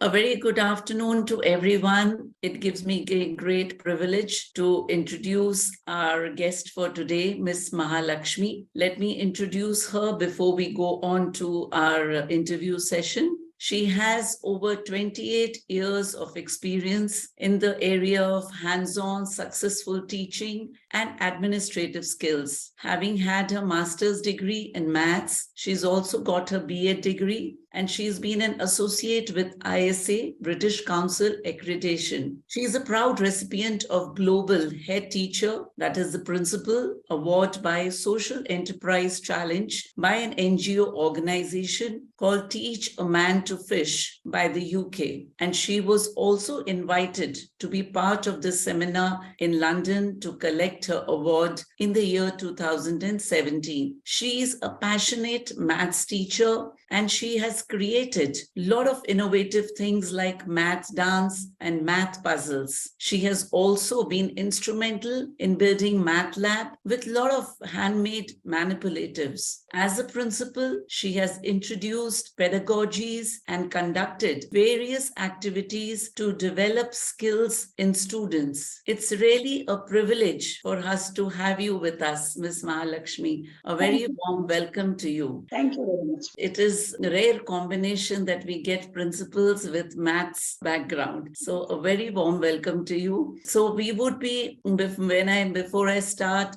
A very good afternoon to everyone. It gives me a great privilege to introduce our guest for today, Miss Mahalakshmi. Let me introduce her before we go on to our interview session. She has over 28 years of experience in the area of hands-on successful teaching and administrative skills. Having had her master's degree in maths, she's also got her B.Ed degree, and she's been an associate with ISA British Council Accreditation. She is a proud recipient of Global Head Teacher, that is the Principal Award by Social Enterprise Challenge by an NGO organization called Teach a Man to Fish by the UK. And she was also invited to be part of the seminar in London to collect her award in the year 2017. She is a passionate maths teacher, and she has created a lot of innovative things like math dance and math puzzles. She has also been instrumental in building Math Lab with a lot of handmade manipulatives. As a principal, she has introduced pedagogies and conducted various activities to develop skills in students. It's really a privilege for us to have you with us, Ms. Mahalakshmi. A very warm welcome to you. Thank you very much. It is a rare combination that we get principals with maths background. So a very warm welcome to you. So we would be, before I start,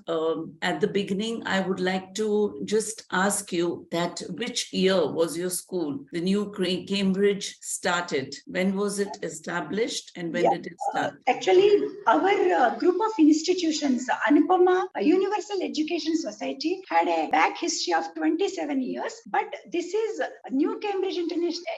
at the beginning, I would like to just ask you that which year was your school? The new Cambridge started. When was it established and when did it start? Actually, our group of institutions, Anupama Universal Education Society, had a back history of 27 years, but this is New Cambridge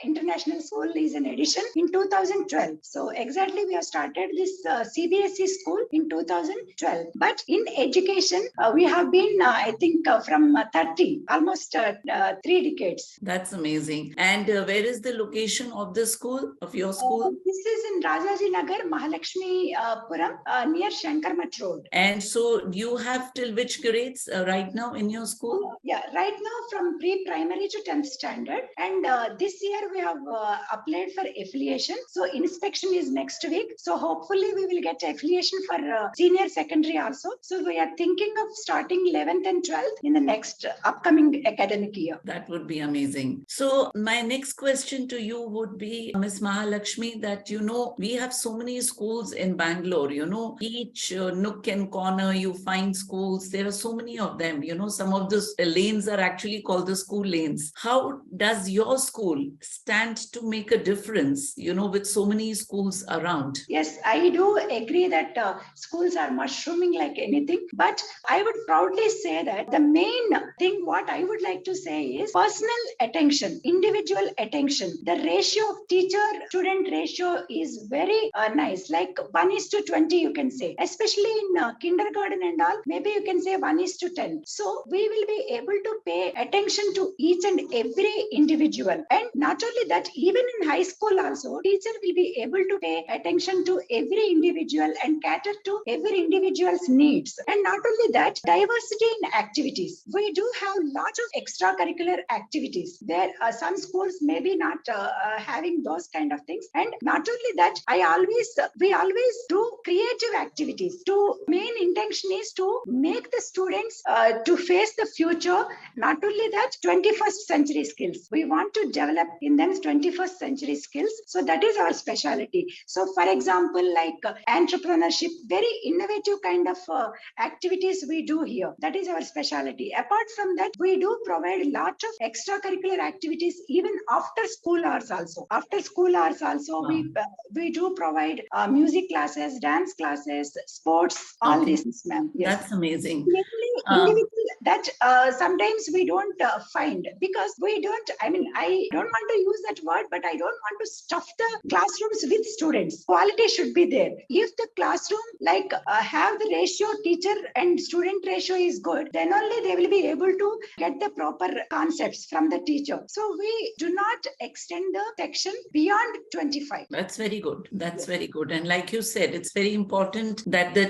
International School is an addition in 2012. So exactly we have started this CBSE school in 2012. But in education, we have been, I think, from 30, almost 3 decades. That's amazing. And where is the location of the school, of your school? This is in Rajaji Nagar, Mahalakshmi Puram, near Shankarmat Road. And so you have till which grades right now in your school? Yeah, right now from pre-primary to 10th standard. And this year we have applied for affiliation. So inspection is next week. So hopefully we will get affiliation for senior secondary also. So we are thinking of starting 11th and 12th in the next upcoming academic year. That would be amazing. So my next question to you would be, Ms. Mahalakshmi, that, we have so many schools in Bangalore, each nook and corner, you find schools. There are so many of them, some of the lanes are actually called the school lanes. How does your school stand to make a difference, with so many schools around? Yes, I do agree that schools are mushrooming like anything, but I would proudly say that the main thing what I would like to say is personal attention, individual attention. The ratio of teacher-student ratio is very nice, like 1:20 you can say, especially in kindergarten and all, maybe you can say 1:10. So we will be able to pay attention to each and every individual. And not only that, even in high school also, teacher will be able to pay attention to every individual and cater to every individual's needs. And not only that, diversity in activities. We do have lots of extracurricular activities. There are some schools maybe not having those kind of things. And not only that, we always do creative activities. To main intention is to make the students to face the future. Not only that, 21st century skills. We want to develop in them 21st century skills. So that is our specialty. So for example, like entrepreneurship, very innovative kind of activities we do here. That is our specialty. Apart from that, we do provide lots of extracurricular activities even after school hours also. After school hours also, we do provide music classes, dance classes, sports, all these, ma'am. Yes. That's amazing. That sometimes we don't find, because we don't, I don't want to use that word, but I don't want to stuff the classrooms with students. Quality should be there. If the classroom have the ratio teacher and student ratio is good, then only they will be able to get the proper concepts from the teacher. So we do not extend the section beyond 25. That's very good. That's very good. And like you said, it's very important that the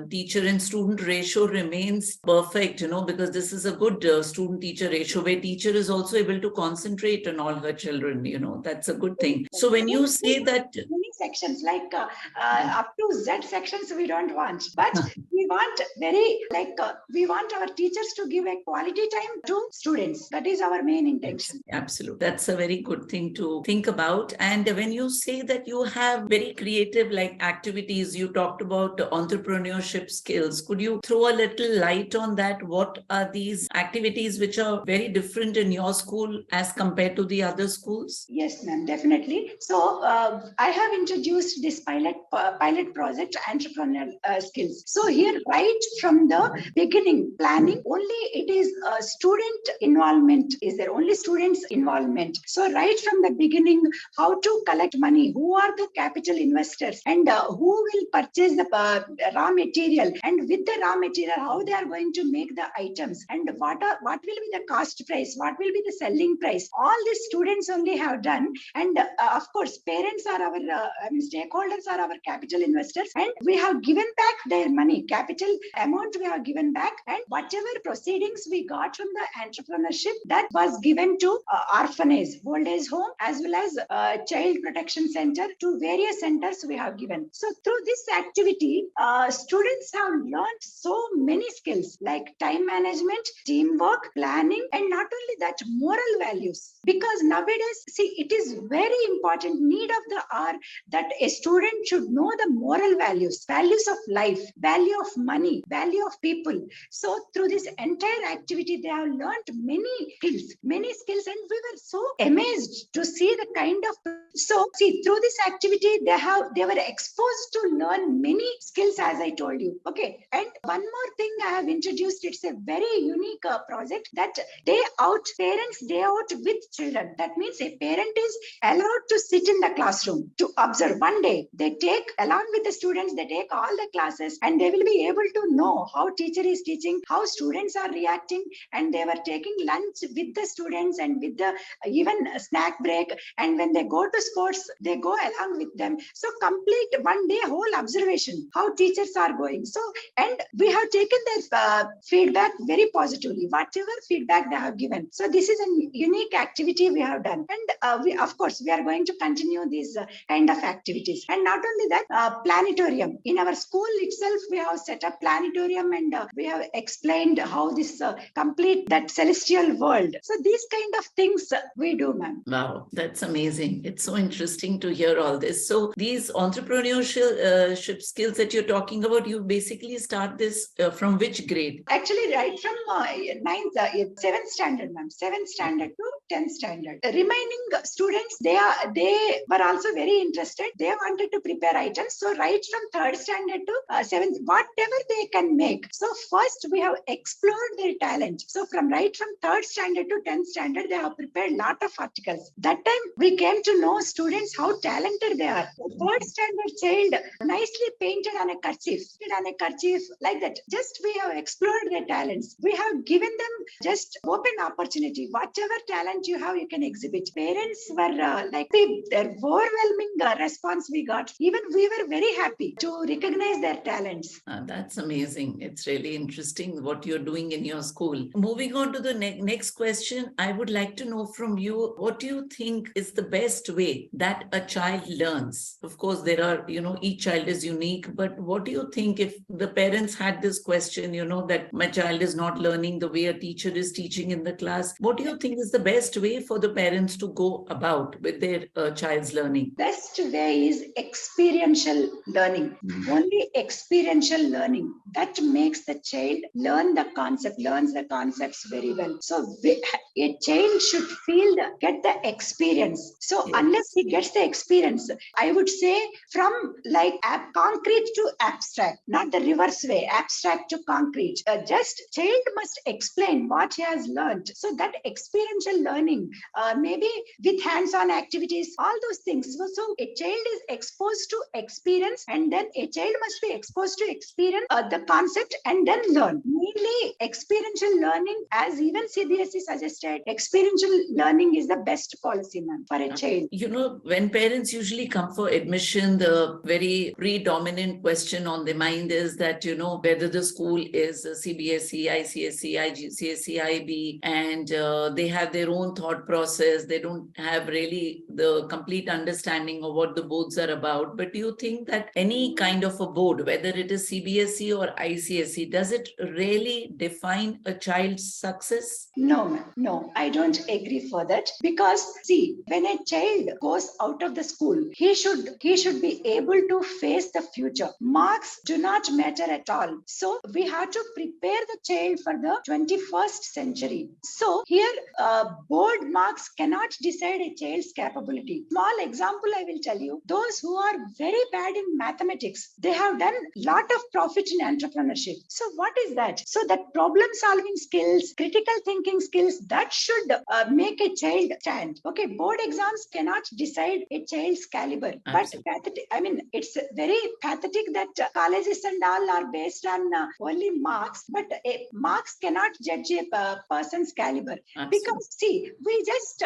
teacher and student ratio remains perfect, because this is a good student teacher ratio where teacher is also able to concentrate on all her children. That's a good thing. So when you say that many sections like up to Z sections we don't want, but we want we want our teachers to give a quality time to students. That is our main intention. Yes, absolutely. That's a very good thing to think about. And when you say that you have very creative activities, you talked about entrepreneurship skills. Could you throw a little light on that? What are these activities which are very different in your school as compared to the other schools? Yes, ma'am, definitely. So I have introduced this pilot project, entrepreneurial skills. So here, right from the beginning, planning, only it is student involvement. Is there only students involvement? So right from the beginning, how to collect money, who are the capital investors, and who will purchase the raw material, and with the raw material, how they are going to make the items, and what will be the cost price, what will be the selling price. All these students only have done, and of course, parents are our stakeholders are our capital investors, and we have given back their money, capital amount we have given back, and whatever proceedings we got from the entrepreneurship, that was given to orphanage, old age home, as well as child protection center, to various centers we have given. So through this activity, students have learned so many skills like time management, teamwork, planning, and not only that, moral values. Because nowadays, see, it is very important need of the hour that a student should know the moral values of life, value of money, value of people. So through this entire activity, they have learned many skills, and we were so amazed to see the kind of. So see, through this activity, they were exposed to learn many skills, as I told you. Okay, and one more thing I have introduced. It's a very unique project, that parents day out with children. That means a parent is allowed to sit in the classroom to observe. One day they take, along with the students, they take all the classes, and they will be able to know how teacher is teaching, how students are reacting, and they were taking lunch with the students, and with the even snack break, and when they go to sports, they go along with them. So complete one day whole observation, how teachers are going. So, and we have taken their feedback very positively, whatever feedback they have given. So this is a unique activity we have done, and we, of course, we are going to continue these kind of activities. And not only that, planetarium in our school itself, we have set up planetarium, and we have explained how this complete that celestial world. So these kind of things we do, ma'am. Wow, that's amazing. It's so interesting to hear all this. So these entrepreneurship skills that you're talking about, you basically start this from which grade? Actually, right from 7th standard, ma'am. 7th standard to 10th standard. Remaining students, they were also very interested. They wanted to prepare items. So right from 3rd standard to 7th, whatever they can make. So first we have explored their talent. So right from 3rd standard to 10th standard, they have prepared a lot of articles. That time we came to know students how talented they are. The 3rd standard child nicely painted on a kerchief, like that. Just we have explored their talents. We have given them just open opportunity. Whatever talent you have, you can exhibit. Parents were their overwhelming response we got. Even we were very happy to recognize their talents. That's amazing. It's really interesting what you're doing in your school. Moving on to the next question, I would like to know from you, what do you think is the best way that a child learns? Of course, there are, each child is unique, but what do you think if the parents had this question, that my child is not learning the way a teacher is teaching in the class, what do you think is the best way for the parents to go about with their child's learning? Best way is experiential learning. Only experiential learning. That makes the child learns the concepts very well. So a child should get the experience. So unless he gets the experience, I would say from concrete to abstract, not the reverse way, abstract to concrete. Just child must explain what he has learned. So that experiential learning learning, maybe with hands-on activities, all those things. So a child is exposed to experience, and then a child must be exposed to experience the concept and then learn. Mainly experiential learning, as even CBSE suggested, experiential learning is the best policy, ma'am, for a child. When parents usually come for admission, the very predominant question on their mind is that, whether the school is CBSE, ICSE, IGCSE, IB, and they have their own thought process. They don't have really the complete understanding of what the boards are about. But do you think that any kind of a board, whether it is CBSE or ICSE, does it really define a child's success? No, ma'am. No, I don't agree for that, because see, when a child goes out of the school, he should be able to face the future. Marks do not matter at all. So we have to prepare the child for the 21st century. So here, board marks cannot decide a child's capability. Small example I will tell you: those who are very bad in mathematics, they have done lot of profit in entrepreneurship. So what is that? So that problem solving skills, critical thinking skills, that should make a child stand. Okay, board exams cannot decide a child's caliber. Absolutely. But it's very pathetic that colleges and all are based on only marks, but marks cannot judge a person's caliber. Absolutely. Because see, we just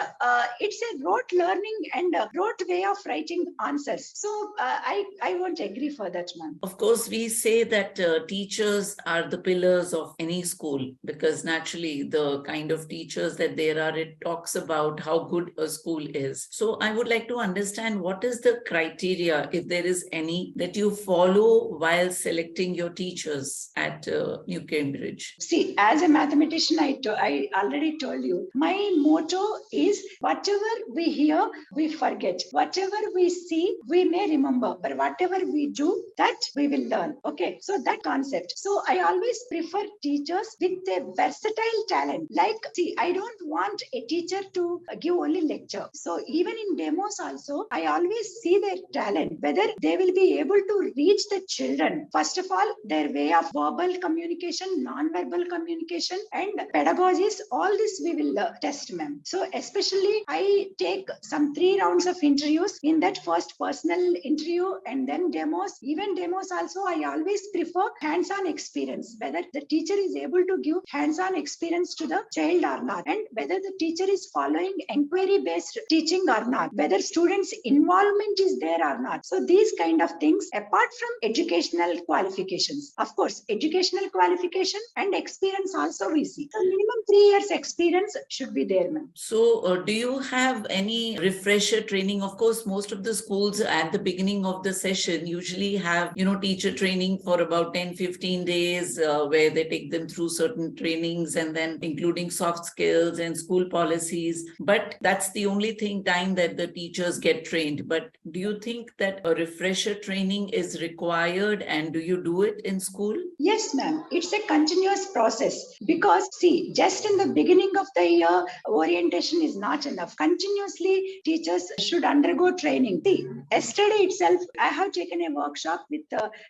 it's a rote learning and a rote way of writing answers. So I won't agree for that, ma'am. Of course, we say that teachers are the pillars of any school, because naturally the kind of teachers that there are, it talks about how good a school is. So I would like to understand, what is the criteria, if there is any, that you follow while selecting your teachers at New Cambridge? See, as a mathematician, I already told you, my motto is whatever we hear, we forget. Whatever we see, we may remember. But whatever we do, that we will learn. Okay, so that concept. So I always prefer teachers with a versatile talent. Like, see, I don't want a teacher to give only lecture. So even in demos also, I always see their talent, whether they will be able to reach the children. First of all, their way of verbal communication, non-verbal communication, and pedagogies, all this we will test, ma'am. So especially I take some 3 rounds of interviews. In that, first personal interview and then demos. Even demos also, I always prefer hands-on experience, whether the teacher is able to give hands-on experience to the child or not, and whether the teacher is following inquiry-based teaching or not, whether students' involvement is there or not. So these kind of things, apart from educational qualifications. Of course, educational qualification and experience also we see. So minimum 3 years experience should be there, ma'am. So do you have any refresher training? Of course, most of the schools at the beginning of the session usually have, teacher training for about 10-15 days, where they take them through certain trainings, and then including soft skills and school policies. But that's the only time that the teachers get trained. But do you think that a refresher training is required, and do you do it in school? Yes, ma'am. It's a continuous process, because see, just in the beginning of the year, orientation is not enough. Continuously, teachers should undergo training. See, yesterday itself, I have taken a workshop with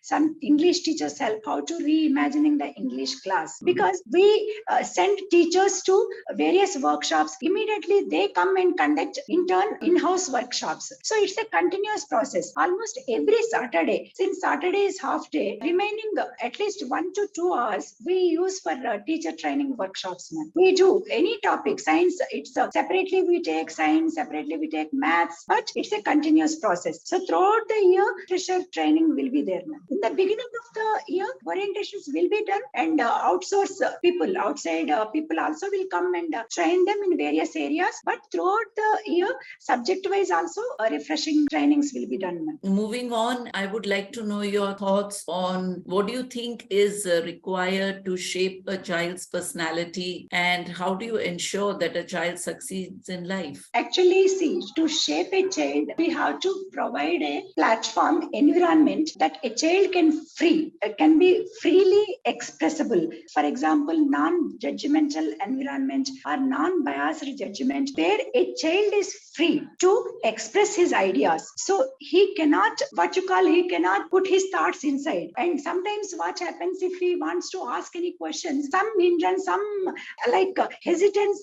some English teachers' help, how to reimagining the English class, because we send teachers to various workshops. Immediately, they come and conduct in-house workshops. So it's a continuous process. Almost every Saturday, since Saturday is half day, remaining at least 1 to 2 hours we use for teacher training workshops. We do any topic, science, it's separately we take science, separately we take maths, but it's a continuous process. So throughout the year, refresher training will be there. In the beginning of the year, orientations will be done, and outsource people, outside people also will come and train them in various areas. But throughout the year, subject-wise also, refreshing trainings will be done. Moving on, I would like to know your thoughts on what do you think is required to shape a child's personality, and how do you ensure that a child succeeds in life? Actually, see, to shape a child, we have to provide a platform, environment that a child can be freely expressible. For example, non-judgmental environment or non-biased judgment, where a child is free to express his ideas. So he cannot put his thoughts inside. And sometimes what happens, if he wants to ask any questions, some hindrance, some hesitance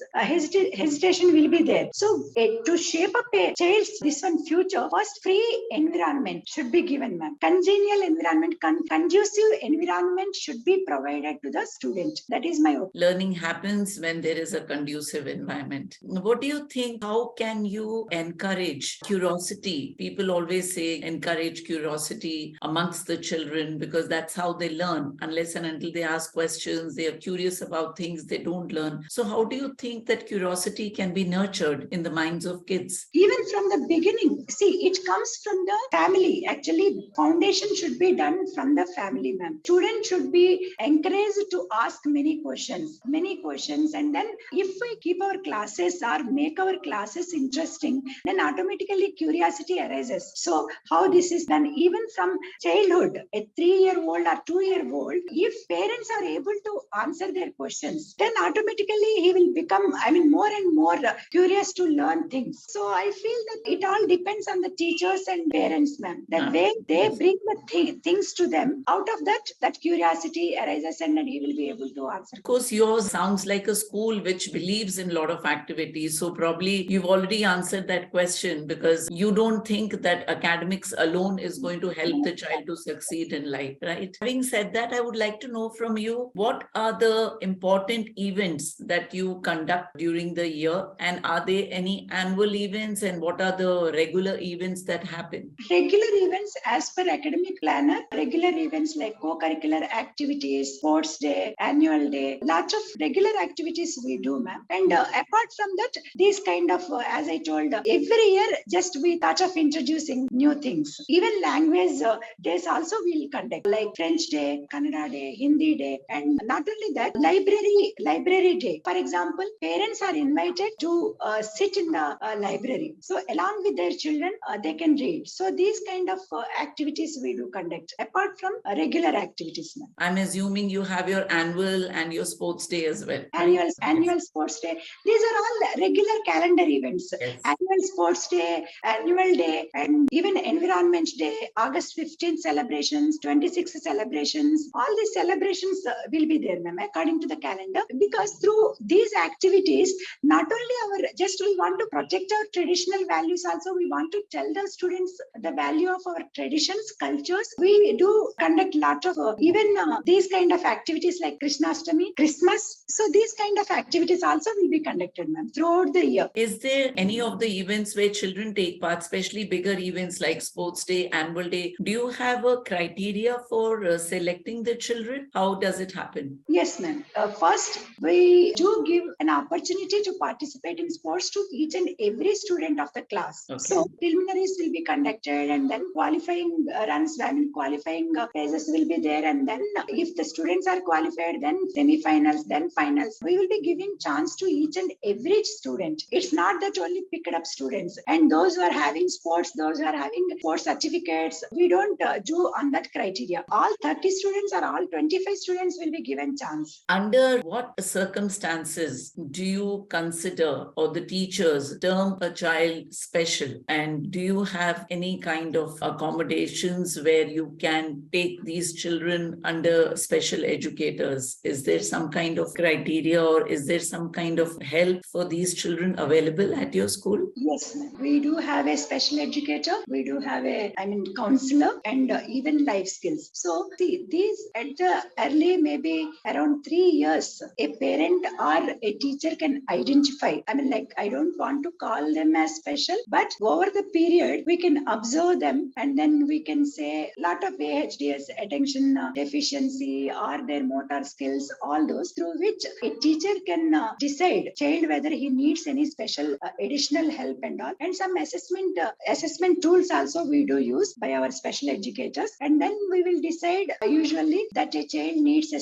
hesitation will be there. So to shape up a child's this one future, first free environment should be given, ma'am. Congenial environment, conducive environment should be provided to the student. That is my opinion. Learning happens when there is a conducive environment. What do you think? How can you encourage curiosity? People always say encourage curiosity amongst the children because that's how they learn. Unless and until they ask questions, they are curious about things, they don't learn. So how do you think that curiosity can be nurtured in the minds of kids? Even from the beginning, see, it comes from the family. Actually, foundation should be done from the family, ma'am. Students should be encouraged to ask many questions, and then if we keep our classes or make our classes interesting, then automatically curiosity arises. So how this is done, even from childhood, a 3-year-old or 2-year-old, if parents are able to answer their questions, then automatically he will become, more and more curious to learn things. So I feel that it all depends on the teachers and parents, ma'am. The way they bring the things to them, out of that curiosity arises, and then he will be able to answer. Of course, yours sounds like a school which believes in a lot of activities. So probably you've already answered that question because you don't think that academics alone is going to help the child to succeed in life, right? Having said that, I would like to know from you, what are the important events that you conduct during the year, and are there any annual events, and what are the regular events that happen? Regular events as per academic planner, regular events like co-curricular activities, sports day, annual day, lots of regular activities we do, ma'am. And apart from that, these kind of, as I told, every year just we thought of introducing new things. Even language days also we'll conduct, like French day, Kannada day, Hindi day, and not only that, library day. For example, parents are invited to sit in the library. So along with their children, they can read. So these kind of activities we do conduct apart from regular activities, ma'am. I'm assuming you have your annual and your sports day as well. Annual sports day. These are all regular calendar events. Yes. Annual sports day, annual day, and even environment day, August 15th celebrations, 26th celebrations. All these celebrations will be there, ma'am, according to the calendar. Because through these activities, not only we want to protect our traditional values, also we want to tell the students the value of our traditions, cultures. We do conduct lot of even these kind of activities like Krishnastami, Christmas. So these kind of activities also will be conducted, ma'am, throughout the year. Is there any of the events where children take part, especially bigger events like sports day, annual day? Do you have a criteria for selecting the children? How does it happen? Yes, ma'am. First, we do give an opportunity to participate in sports to each and every student of the class. Okay. So preliminaries will be conducted, and then qualifying runs, qualifying phases will be there, and then if the students are qualified, then semi-finals, then finals. We will be giving chance to each and every student. It's not that only picked up students and those who are having sports, those who are having sports certificates. We don't do on that criteria. All 30 students or all 25 students will be given chance. Under what circumstances do you consider, or the teachers term a child special? And do you have any kind of accommodations where you can take these children under special educators? Is there some kind of criteria, or is there some kind of help for these children available at your school? Yes, ma'am. We do have a special educator. We do have counselor, and even life skills. So see, these at the early, maybe around 3 years, a parent or a teacher can identify. I don't want to call them as special, but over the period, we can observe them, and then we can say a lot of AHDS, attention deficiency, or their motor skills, all those, through which a teacher can decide child whether he needs any special additional help and all. And some assessment tools also we do use by our special educators, and then we will decide usually that a child needs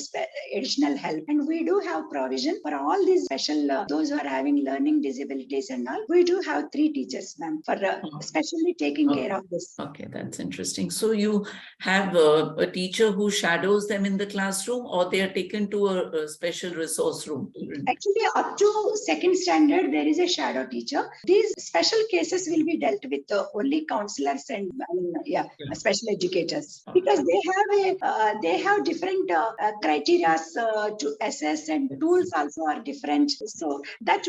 additional help, and we do have provision for all these special those who are having learning disabilities and all, we do have 3 teachers, ma'am, for especially taking care of this. Okay, that's interesting. So you have a teacher who shadows them in the classroom, or they are taken to a special resource room? Actually, up to 2nd standard, there is a shadow teacher. These special cases will be dealt with only counselors and special educators, because they have different criteria to assess, and tools also are different. So that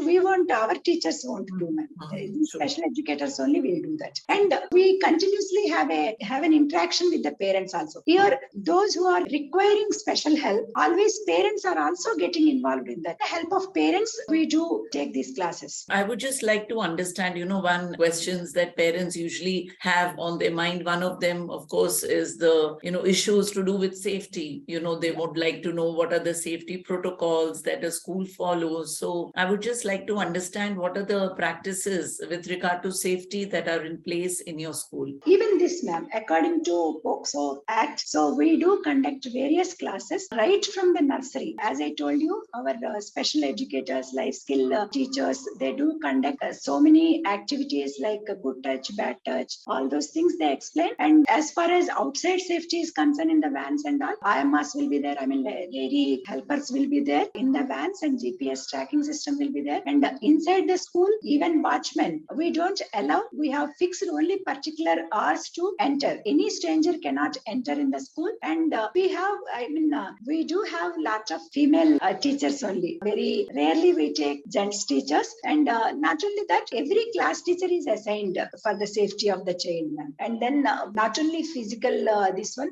our teachers won't do, ma'am. These special educators only will do that. And we continuously have an interaction with the parents also. Here, those who are requiring special help, always parents are also getting involved in that. The help of parents, we do take these classes. I would just like to understand, one questions that parents usually have on their mind. One of them, of course, is the, issues to do with safety. They would like to know what are the safety protocols that a school follows. So I would just like to understand what are the practices with regard to safety that are in place in your school. Even this, ma'am, according to POCSO Act, so we do conduct various classes right from the nursery. As I told you, our special educators, life skill teachers, they do conduct so many activities like good touch, bad touch, all those things they explain. And as far as outside safety is concerned, in the vans and all, IMS will be there. Lady helpers will be there in the vans, and GPS tracking system will be there. And inside the school, even watchmen, we don't allow. We have fixed only particular hours to enter. Any stranger cannot enter in the school. And we do have lots of female teachers only. Very rarely we take gents teachers. And not only that, every class teacher is assigned for the safety of the child, ma'am. And then not only physical,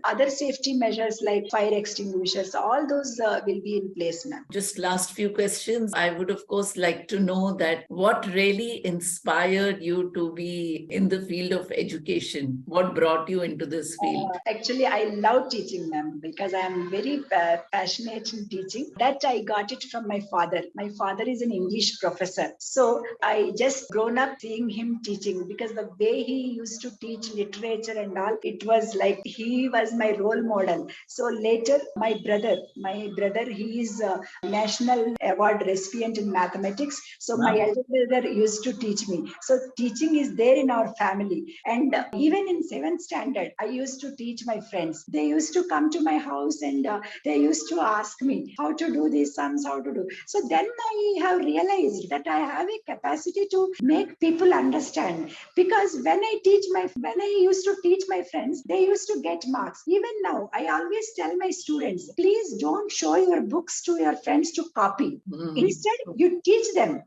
other safety measures like fire extinguishers, all those will be in place, ma'am. Just last few questions. I would, of course, like to know that what really inspired you to be in the field of education? What brought you into this field? Actually, I love teaching, ma'am, because I am very passionate in teaching. That I got it from my father. My father is an English professor. So I just grown up seeing him teaching, because the way he used to teach literature and all, it was like he was my role model. So later, my brother, he is a national award recipient in mathematics. So my elder brother used to teach me. So teaching is there in our family. And even in 7th standard, I used to teach my friends. They used to come to my house, and they used to ask me how to do these sums, how to do. So then I have realized that I have a capacity to make people understand. Because when I used to teach my friends, they used to get marks. Even now, I always tell my students, please don't show your books to your friends to copy. Instead, you teach them.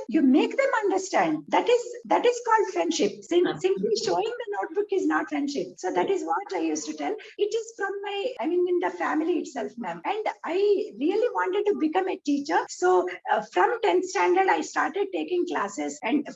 You make them understand. That is called friendship. Simply showing the notebook is not friendship. So that is what I used to tell. It is from in the family itself, ma'am. And I really wanted to become a teacher. So from 10th standard, I started taking classes. And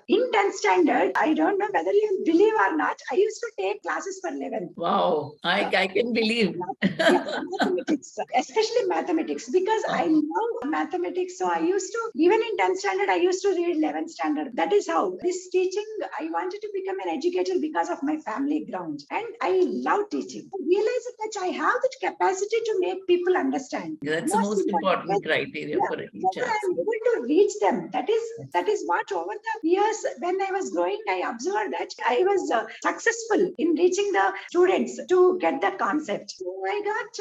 in 10th standard, I don't know whether you believe or not, I used to take classes for 11th. Wow, I can believe. Mathematics, especially mathematics, because I love mathematics. So I used to, even in 10th standard, I used to read 11th standard. That is how this teaching, I wanted to become an educator because of my family ground. And I love teaching. I realized that I have that capacity to make people understand. That's the most important criteria for a teacher. I'm able to reach them. That is what over the years, when I was growing, I observed that I was successful in reaching the students to get the concept. So I got,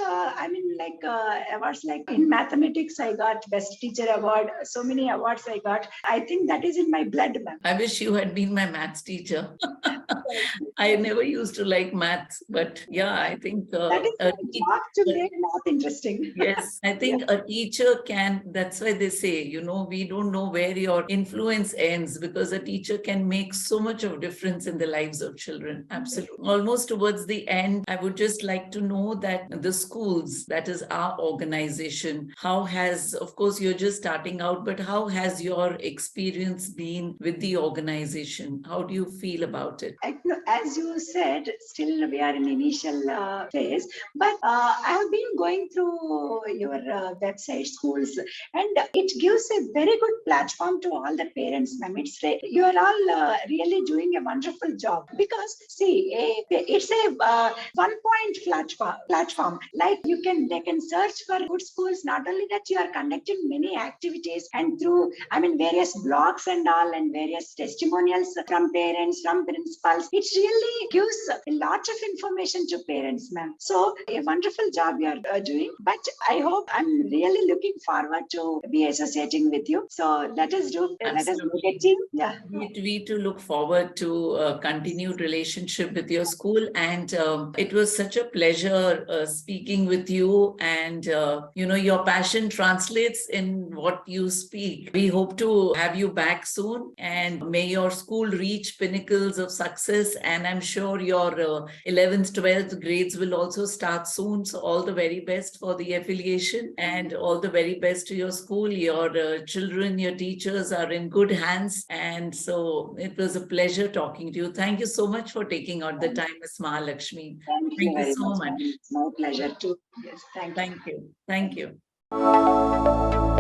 awards like in mathematics, I got best teacher award. So many awards I got. I think that is in my blood, ma'am. I wish you had been my maths teacher. I never used to like maths, but yeah, I think that is a job to make math interesting. Yes, I think a teacher can, that's why they say, we don't know where your influence ends, because a teacher can make so much of difference in the lives of children. Absolutely. Almost towards the end, I would just like to know that the Skoolz, that is our organization, how has, of course, you're just starting out, but how has your experience been with the organization? How do you feel about it? as you said, still we are in initial phase, but I have been going through your website, Skoolz, and it gives a very good platform to all the parents, ma'am. You are all really doing a wonderful job, because see, it's a one-point platform. Like they can search for good schools. Not only that, you are conducting many activities, and through various blogs and all, and various testimonials from parents, from principals. It really gives a lot of information to parents, ma'am. So a wonderful job you are doing. But I hope, I'm really looking forward to be associating with you. So let us do. Let us make a team. Yeah. We too look forward to a continued relationship with your school, and it was such a pleasure speaking with you. And your passion translates in what you speak. We hope to have you back soon, and may your school reach pinnacles of success. And I'm sure your 11th, 12th grades will also start soon. So all the very best for the affiliation, and all the very best to your school. Your children, your teachers are in good hands. And so it was a pleasure talking to you. Thank you so much for taking out the time, Ms. Mahalakshmi. Thank you very so much. It's my pleasure too. Yes, thank you. Thank you. Thank you.